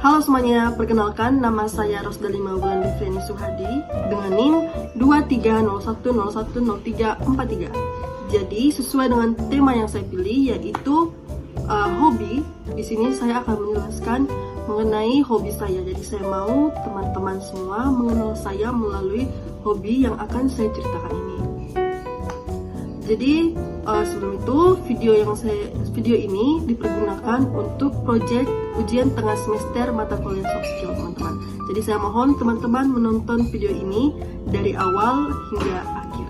Halo semuanya, perkenalkan nama saya Rosdali Maulana Feni Suhadi dengan NIM 2301010343. Jadi sesuai dengan tema yang saya pilih yaitu hobi. Di sini saya akan menjelaskan mengenai hobi saya. Jadi saya mau teman-teman semua mengenal saya melalui hobi yang akan saya ceritakan ini. Jadi sebelum itu video ini dipergunakan untuk proyek ujian tengah semester mata kuliah soft skill, teman-teman. Jadi saya mohon teman-teman menonton video ini dari awal hingga akhir.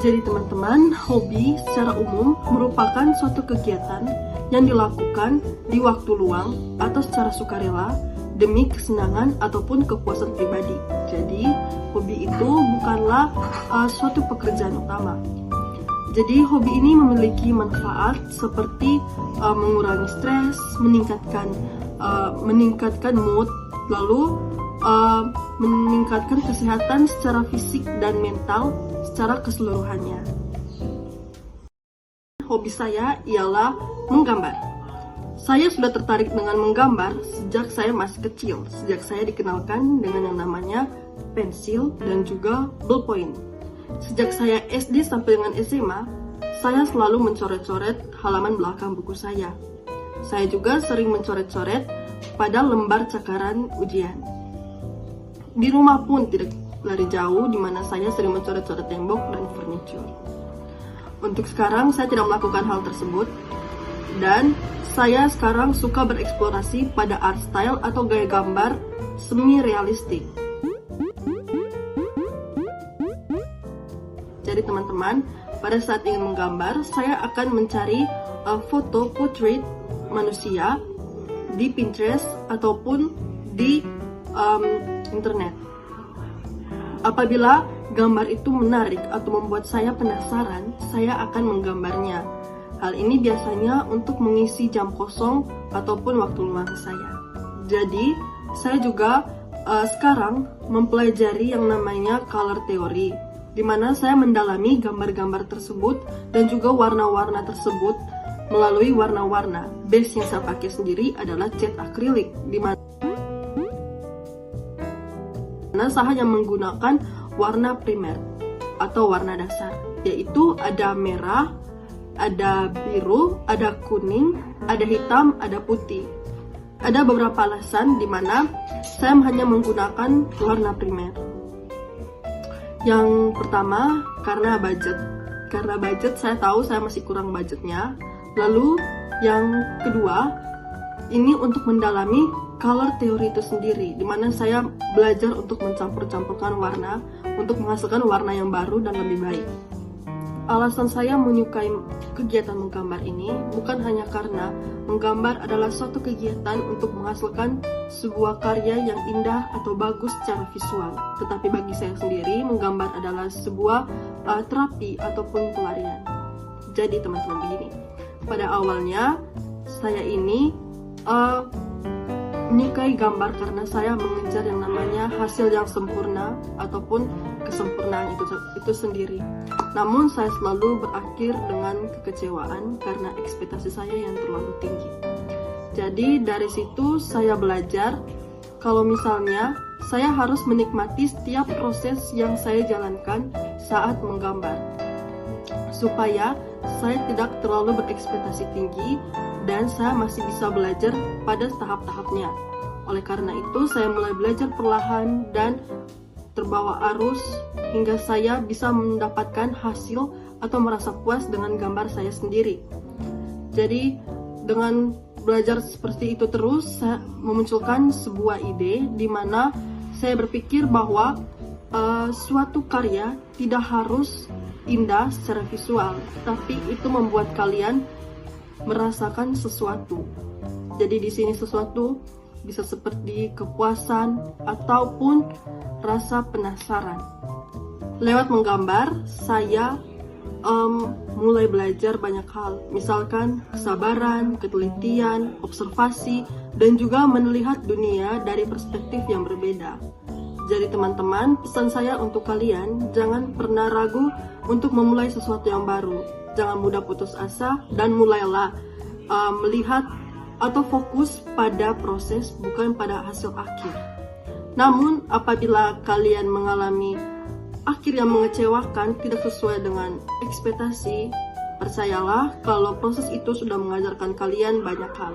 Jadi teman-teman, hobi secara umum merupakan suatu kegiatan yang dilakukan di waktu luang atau secara sukarela demi kesenangan ataupun kepuasan pribadi. Jadi hobi itu bukanlah suatu pekerjaan utama. Jadi hobi ini memiliki manfaat seperti mengurangi stres, meningkatkan mood, lalu meningkatkan kesehatan secara fisik dan mental secara keseluruhannya. Hobi saya ialah menggambar. Saya sudah tertarik dengan menggambar sejak saya masih kecil, sejak saya dikenalkan dengan yang namanya pensil dan juga ballpoint. Sejak saya SD sampai dengan SMA, saya selalu mencoret-coret halaman belakang buku saya. Saya juga sering mencoret-coret pada lembar cakaran ujian. Di rumah pun tidak lari jauh, di mana saya sering mencoret-coret tembok dan furniture. Untuk sekarang saya tidak melakukan hal tersebut, dan saya sekarang suka bereksplorasi pada art style atau gaya gambar semi realistik. Jadi teman-teman, pada saat ingin menggambar, saya akan mencari foto portrait manusia di Pinterest ataupun di internet. Apabila gambar itu menarik atau membuat saya penasaran, saya akan menggambarnya. Hal ini biasanya untuk mengisi jam kosong ataupun waktu luang saya. Jadi, saya juga sekarang mempelajari yang namanya color theory, di mana saya mendalami gambar-gambar tersebut dan juga warna-warna tersebut melalui warna-warna. Base yang saya pakai sendiri adalah cat akrilik, di mana saya hanya menggunakan warna primer atau warna dasar, yaitu ada merah, ada biru, ada kuning, ada hitam, ada putih. Ada beberapa alasan di mana saya hanya menggunakan warna primer. Yang pertama, karena budget. Karena budget, saya tahu saya masih kurang budgetnya. Lalu yang kedua, ini untuk mendalami color theory itu sendiri, di mana saya belajar untuk mencampur-campurkan warna untuk menghasilkan warna yang baru dan lebih baik. Alasan saya menyukai kegiatan menggambar ini bukan hanya karena menggambar adalah suatu kegiatan untuk menghasilkan sebuah karya yang indah atau bagus secara visual, tetapi bagi saya sendiri menggambar adalah sebuah terapi ataupun pelarian. Jadi teman-teman, begini, pada awalnya saya ini menyukai gambar karena saya mengejar yang namanya hasil yang sempurna ataupun kesempurnaan itu sendiri. Namun saya selalu berakhir dengan kekecewaan karena ekspektasi saya yang terlalu tinggi. Jadi dari situ saya belajar kalau misalnya saya harus menikmati setiap proses yang saya jalankan saat menggambar, supaya saya tidak terlalu berekspektasi tinggi dan saya masih bisa belajar pada tahap-tahapnya. Oleh karena itu, saya mulai belajar perlahan dan terbawa arus hingga saya bisa mendapatkan hasil atau merasa puas dengan gambar saya sendiri. Jadi, dengan belajar seperti itu terus, saya memunculkan sebuah ide di mana saya berpikir bahwa suatu karya tidak harus indah secara visual, tapi itu membuat kalian merasakan sesuatu. Jadi di sini sesuatu bisa seperti kepuasan ataupun rasa penasaran. Lewat menggambar, saya mulai belajar banyak hal, misalkan kesabaran, ketelitian, observasi, dan juga melihat dunia dari perspektif yang berbeda. Jadi teman-teman, pesan saya untuk kalian, jangan pernah ragu untuk memulai sesuatu yang baru. Jangan mudah putus asa dan mulailah melihat atau fokus pada proses bukan pada hasil akhir. Namun, apabila kalian mengalami akhir yang mengecewakan, tidak sesuai dengan ekspektasi, percayalah kalau proses itu sudah mengajarkan kalian banyak hal.